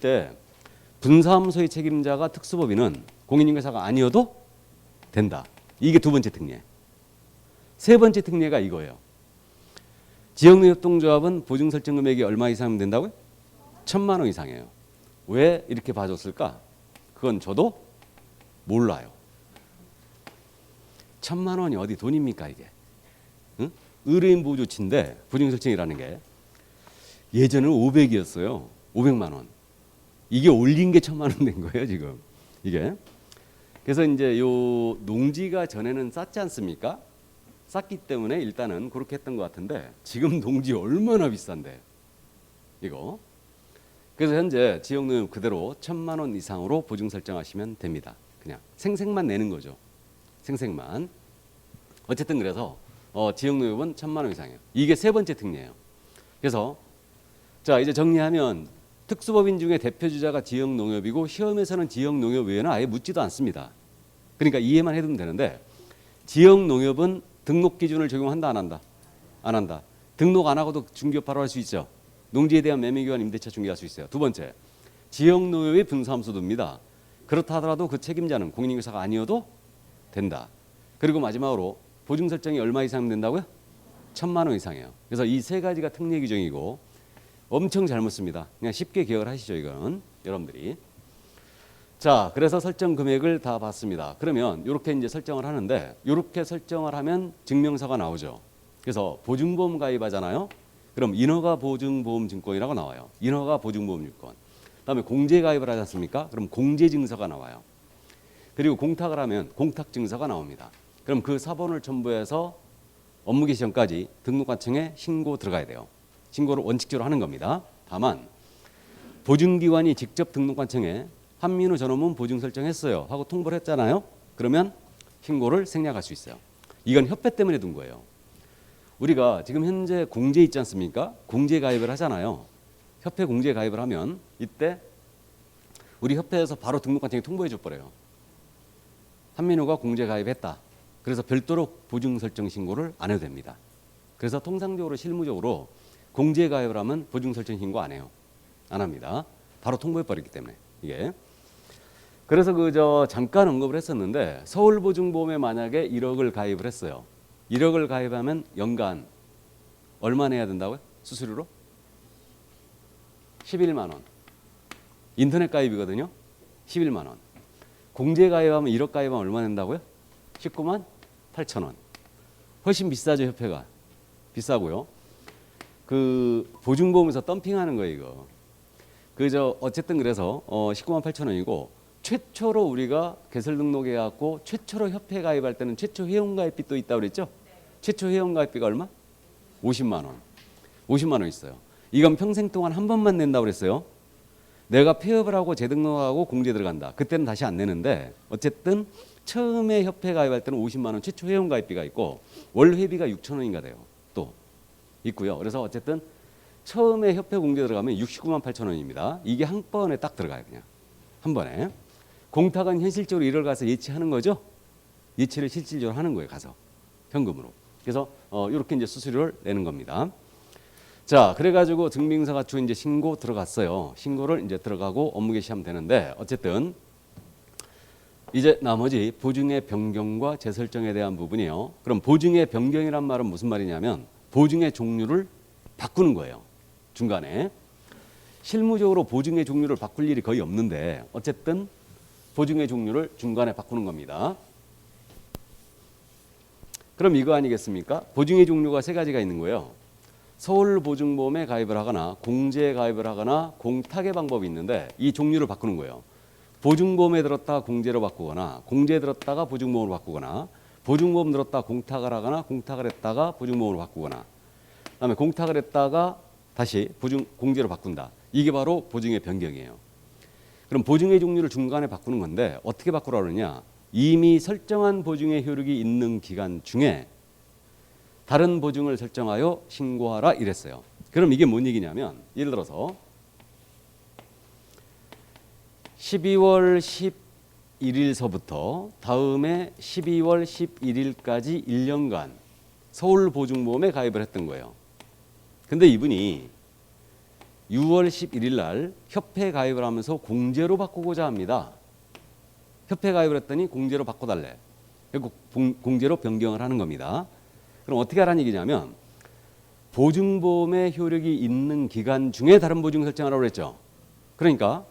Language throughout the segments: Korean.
이때 분사무소의 책임자가 특수법인은 공인인증사가 아니어도 된다. 이게 두 번째 특례. 세 번째 특례가 이거예요. 지역농협동조합은 보증 설정 금액이 얼마 이상이면 된다고요? 1,000만 원 이상이에요. 왜 이렇게 봐줬을까? 그건 저도 몰라요. 1,000만 원이 어디 돈입니까 이게? 응? 의뢰인 보호 조치인데 보증 설정이라는 게 예전에는 500이었어요. 500만 원. 이게 올린 게 1,000만 원 된 거예요 지금. 이게. 그래서 이제 요 농지가 전에는 쌌지 않습니까? 쌌기 때문에 일단은 그렇게 했던 것 같은데 지금 농지 얼마나 비싼데 이거. 그래서 현재 지역농협 그대로 1,000만 원 이상으로 보증 설정하시면 됩니다. 그냥 생색만 내는 거죠. 생색만. 어쨌든 그래서 지역농협은 1,000만 원 이상이에요. 이게 세 번째 특례예요. 그래서 자 이제 정리하면 특수법인 중에 대표주자가 지역농협이고 시험에서는 지역농협 외에는 아예 묻지도 않습니다. 그러니까 이해만 해두면 되는데 지역농협은 등록 기준을 적용한다 안 한다? 안 한다. 등록 안 하고도 중개업 바로 할 수 있죠. 농지에 대한 매매기간 임대차 중개할 수 있어요. 두 번째, 지역농협의 분사함수도입니다. 그렇다 하더라도 그 책임자는 공인인증사가 아니어도 된다. 그리고 마지막으로 보증 설정이 얼마 이상 된다고요? 1,000만 원 이상이에요. 그래서 이 세 가지가 특례 규정이고 엄청 잘못 씁니다. 그냥 쉽게 기억을 하시죠. 이건 여러분들이. 자, 그래서 설정 금액을 다 봤습니다. 그러면 이렇게 이제 설정을 하는데 이렇게 설정을 하면 증명서가 나오죠. 그래서 보증보험 가입하잖아요. 그럼 인허가 보증보험증권이라고 나와요. 인허가 보증보험증권. 그다음에 공제 가입을 하지 않습니까? 그럼 공제증서가 나와요. 그리고 공탁을 하면 공탁증서가 나옵니다. 그럼 그 사본을 첨부해서 업무개 시험까지 등록관청에 신고 들어가야 돼요. 신고를 원칙적으로 하는 겁니다. 다만 보증기관이 직접 등록관청에 한민우 전원문 보증 설정했어요 하고 통보를 했잖아요. 그러면 신고를 생략할 수 있어요. 이건 협회 때문에 둔 거예요. 우리가 지금 현재 공제 있지 않습니까? 공제 가입을 하잖아요. 협회 공제 가입을 하면 이때 우리 협회에서 바로 등록관청에 통보해 줘 버려요. 한민우가 공제 가입했다. 그래서 별도로 보증 설정 신고를 안 해도 됩니다. 그래서 통상적으로 실무적으로 공제 가입을 하면 보증 설정 신고 안 해요. 안 합니다. 바로 통보해 버렸기 때문에 이게. 그래서 잠깐 언급을 했었는데 서울보증보험에 만약에 1억을 가입을 했어요. 1억을 가입하면 연간 얼마 내야 된다고요? 수수료로? 11만 원. 인터넷 가입이거든요. 11만 원. 공제 가입하면 1억 가입하면 얼마 낸다고요? 19만 8천 원. 훨씬 비싸죠, 협회가. 비싸고요. 그 보증보험에서 덤핑하는 거예요, 이거. 어쨌든 그래서 19만 8천 원이고 최초로 우리가 개설 등록해 갖고 최초로 협회 가입할 때는 최초 회원 가입비 또 있다고 그랬죠? 최초 회원 가입비가 얼마? 50만 원. 50만 원 있어요. 이건 평생 동안 한 번만 낸다고 그랬어요. 내가 폐업을 하고 재등록하고 공제 들어간다. 그때는 다시 안 내는데 어쨌든 처음에 협회 가입할 때는 50만 원 최초 회원 가입비가 있고 월 회비가 6천 원인가 돼요. 또 있고요. 그래서 어쨌든 처음에 협회 공제 들어가면 69만 8천 원입니다. 이게 한 번에 딱 들어가요. 그냥 한 번에. 공탁은 현실적으로 이를 가서 예치하는 거죠. 예치를 실질적으로 하는 거예요. 가서 현금으로. 그래서 이렇게 이제 수수료를 내는 겁니다. 자, 그래가지고 증빙서 갖추고 이제 신고 들어갔어요. 신고를 이제 들어가고 업무 개시하면 되는데 어쨌든 이제 나머지 보증의 변경과 재설정에 대한 부분이요. 그럼 보증의 변경이란 말은 무슨 말이냐면 보증의 종류를 바꾸는 거예요. 중간에. 실무적으로 보증의 종류를 바꿀 일이 거의 없는데 어쨌든 보증의 종류를 중간에 바꾸는 겁니다. 그럼 이거 아니겠습니까? 보증의 종류가 세 가지가 있는 거예요. 서울보증보험에 가입을 하거나 공제에 가입을 하거나 공탁의 방법이 있는데 이 종류를 바꾸는 거예요. 보증보험에 들었다가 공제로 바꾸거나 공제에 들었다가 보증보험으로 바꾸거나 보증보험 들었다가 공탁을 하거나 공탁을 했다가 보증보험으로 바꾸거나 그다음에 공탁을 했다가 다시 공제로 바꾼다. 이게 바로 보증의 변경이에요. 그럼 보증의 종류를 중간에 바꾸는 건데 어떻게 바꾸라 그러냐? 이미 설정한 보증의 효력이 있는 기간 중에 다른 보증을 설정하여 신고하라 이랬어요. 그럼 이게 뭔 얘기냐면 예를 들어서 12월 11일서부터 다음에 12월 11일까지 1년간 서울보증보험에 가입을 했던 거예요. 근데 이분이 6월 11일 날 협회 가입을 하면서 공제로 바꾸고자 합니다. 협회 가입을 했더니 공제로 바꿔달래. 그리고 공제로 변경을 하는 겁니다. 그럼 어떻게 하라는 얘기냐면 보증보험의 효력이 있는 기간 중에 다른 보증 설정하라고 그랬죠. 그러니까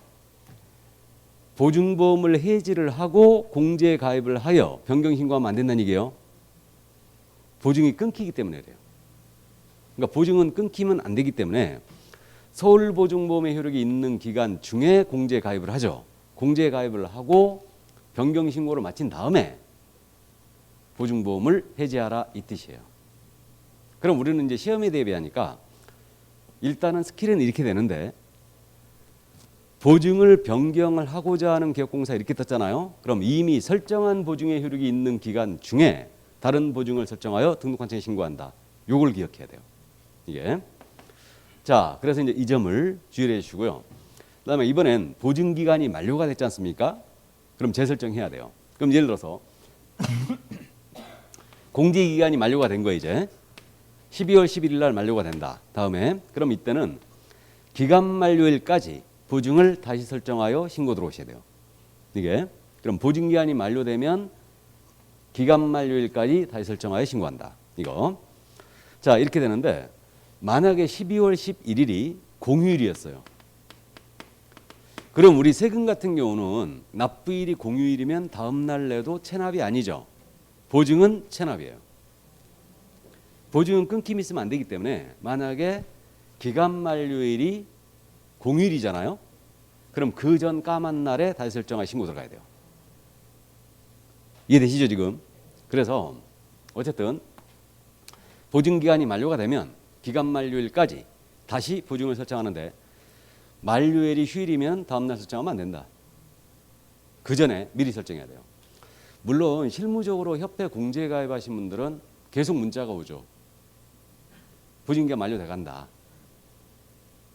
보증보험을 해지를 하고 공제 가입을 하여 변경 신고하면 안 된다는 얘기예요. 보증이 끊기기 때문에 그래요. 그러니까 보증은 끊기면 안 되기 때문에 서울보증보험의 효력이 있는 기간 중에 공제 가입을 하죠. 공제 가입을 하고 변경 신고를 마친 다음에 보증보험을 해지하라 이 뜻이에요. 그럼 우리는 이제 시험에 대비하니까 일단은 스킬은 이렇게 되는데 보증을 변경을 하고자 하는 기업공사 이렇게 떴잖아요. 그럼 이미 설정한 보증의 효력이 있는 기간 중에 다른 보증을 설정하여 등록관청에 신고한다. 요걸 기억해야 돼요. 이게. 자, 그래서 이제 이 점을 주의를 해 주시고요. 그다음에 이번엔 보증기간이 만료가 됐지 않습니까? 그럼 재설정해야 돼요. 그럼 예를 들어서 공제기간이 만료가 된 거 이제 12월 11일 날 만료가 된다. 다음에 그럼 이때는 기간 만료일까지 보증을 다시 설정하여 신고 들어오셔야 돼요. 이게 그럼 보증기한이 만료되면 기간 만료일까지 다시 설정하여 신고한다. 이거. 자, 이렇게 되는데 만약에 12월 11일이 공휴일이었어요. 그럼 우리 세금 같은 경우는 납부일이 공휴일이면 다음 날 내도 체납이 아니죠. 보증은 체납이에요. 보증은 끊김이 있으면 안 되기 때문에 만약에 기간 만료일이 공휴일이잖아요. 그럼 그 전 까만 날에 다시 설정할 신고 들어가야 돼요. 이해되시죠 지금? 그래서 어쨌든 보증기간이 만료가 되면 기간 만료일까지 다시 보증을 설정하는데 만료일이 휴일이면 다음날 설정하면 안 된다. 그 전에 미리 설정해야 돼요. 물론 실무적으로 협회 공제 가입하신 분들은 계속 문자가 오죠. 보증기간 만료돼 간다.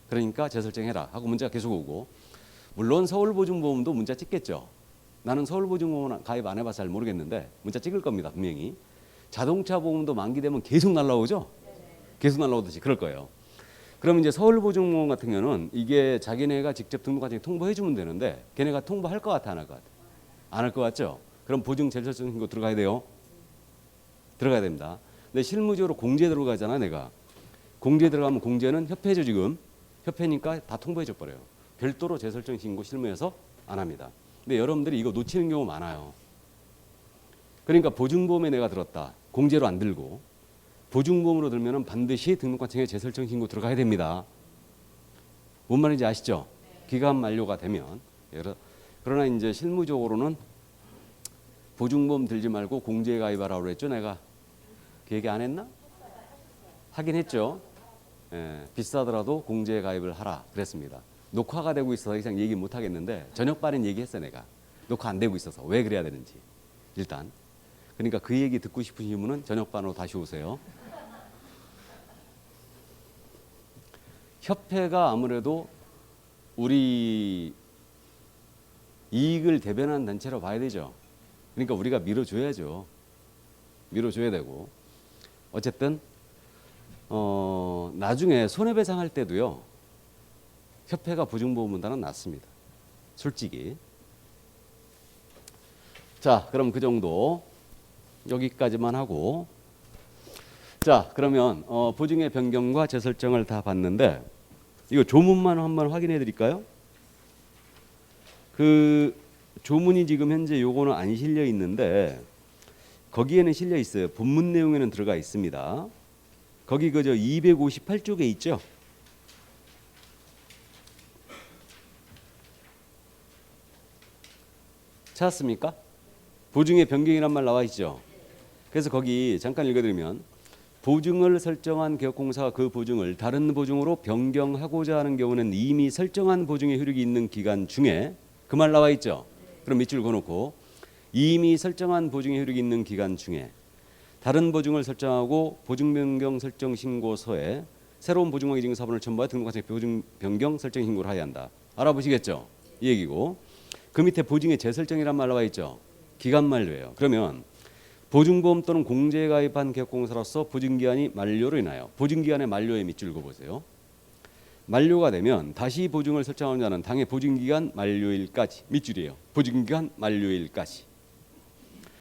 그러니까 재설정해라 하고 문자가 계속 오고 물론 서울보증보험도 문자 찍겠죠. 나는 서울보증보험 가입 안 해봐서 잘 모르겠는데 문자 찍을 겁니다. 분명히. 자동차 보험도 만기되면 계속 날라오죠. 계속 날라오듯이 그럴 거예요. 그럼 이제 서울보증보험 같은 경우는 이게 자기네가 직접 등록관청에 통보해 주면 되는데 걔네가 통보할 것 같아 안 할 것 같아? 안 할 것 같죠? 그럼 보증 재설정 신고 들어가야 돼요. 들어가야 됩니다. 근데 실무적으로 공제 들어가잖아 내가. 공제 들어가면 공제는 협회죠 지금. 협회니까 다 통보해 줘 버려요. 별도로 재설정 신고 실무에서 안 합니다. 근데 여러분들이 이거 놓치는 경우 많아요. 그러니까 보증보험에 내가 들었다. 공제로 안 들고 보증보험으로 들면은 반드시 등록관청에 재설정 신고 들어가야 됩니다. 뭔 말인지 아시죠? 기간 만료가 되면. 그러나 이제 실무적으로는 보증보험 들지 말고 공제 가입하라고 그랬죠 내가. 그 얘기 안 했나? 하긴 했죠. 예, 비싸더라도 공제 가입을 하라 그랬습니다. 녹화가 되고 있어서 이상 얘기 못 하겠는데 저녁반엔 얘기했어요 내가. 녹화 안 되고 있어서 왜 그래야 되는지 일단. 그러니까 그 얘기 듣고 싶으신 분은 저녁반으로 다시 오세요. 협회가 아무래도 우리 이익을 대변하는 단체로 봐야 되죠. 그러니까 우리가 밀어줘야죠. 밀어줘야 되고 어쨌든 나중에 손해배상할 때도요. 협회가 보증보험보다는 낫습니다. 솔직히. 자, 그럼 그 정도 여기까지만 하고 자, 그러면 보증의 변경과 재설정을 다 봤는데 이거 조문만 한번 확인해 드릴까요? 그 조문이 지금 현재 요거는 안 실려 있는데 거기에는 실려 있어요. 본문 내용에는 들어가 있습니다. 거기 그저 258쪽에 있죠. 찾았습니까? 보증의 변경이란 말 나와 있죠. 그래서 거기 잠깐 읽어드리면 보증을 설정한 기업공사가 그 보증을 다른 보증으로 변경하고자 하는 경우는 이미 설정한 보증의 효력이 있는 기간 중에 그 말 나와 있죠. 그럼 밑줄 그어놓고 이미 설정한 보증의 효력이 있는 기간 중에 다른 보증을 설정하고 보증 변경 설정 신고서에 새로운 보증관계 증거 사본을 첨부하여 등록관청에 보증 변경 설정 신고를 하여야 한다. 알아보시겠죠? 이 얘기고 그 밑에 보증의 재설정이란 말 나와 있죠. 기간 만료예요. 그러면 보증보험 또는 공제에 가입한 기업공사로서 보증기한이 만료로 인하여 보증기한의 만료에 밑줄 그어보세요. 만료가 되면 다시 보증을 설정하는 자는 당해 보증기간 만료일까지 밑줄이에요. 보증기간 만료일까지.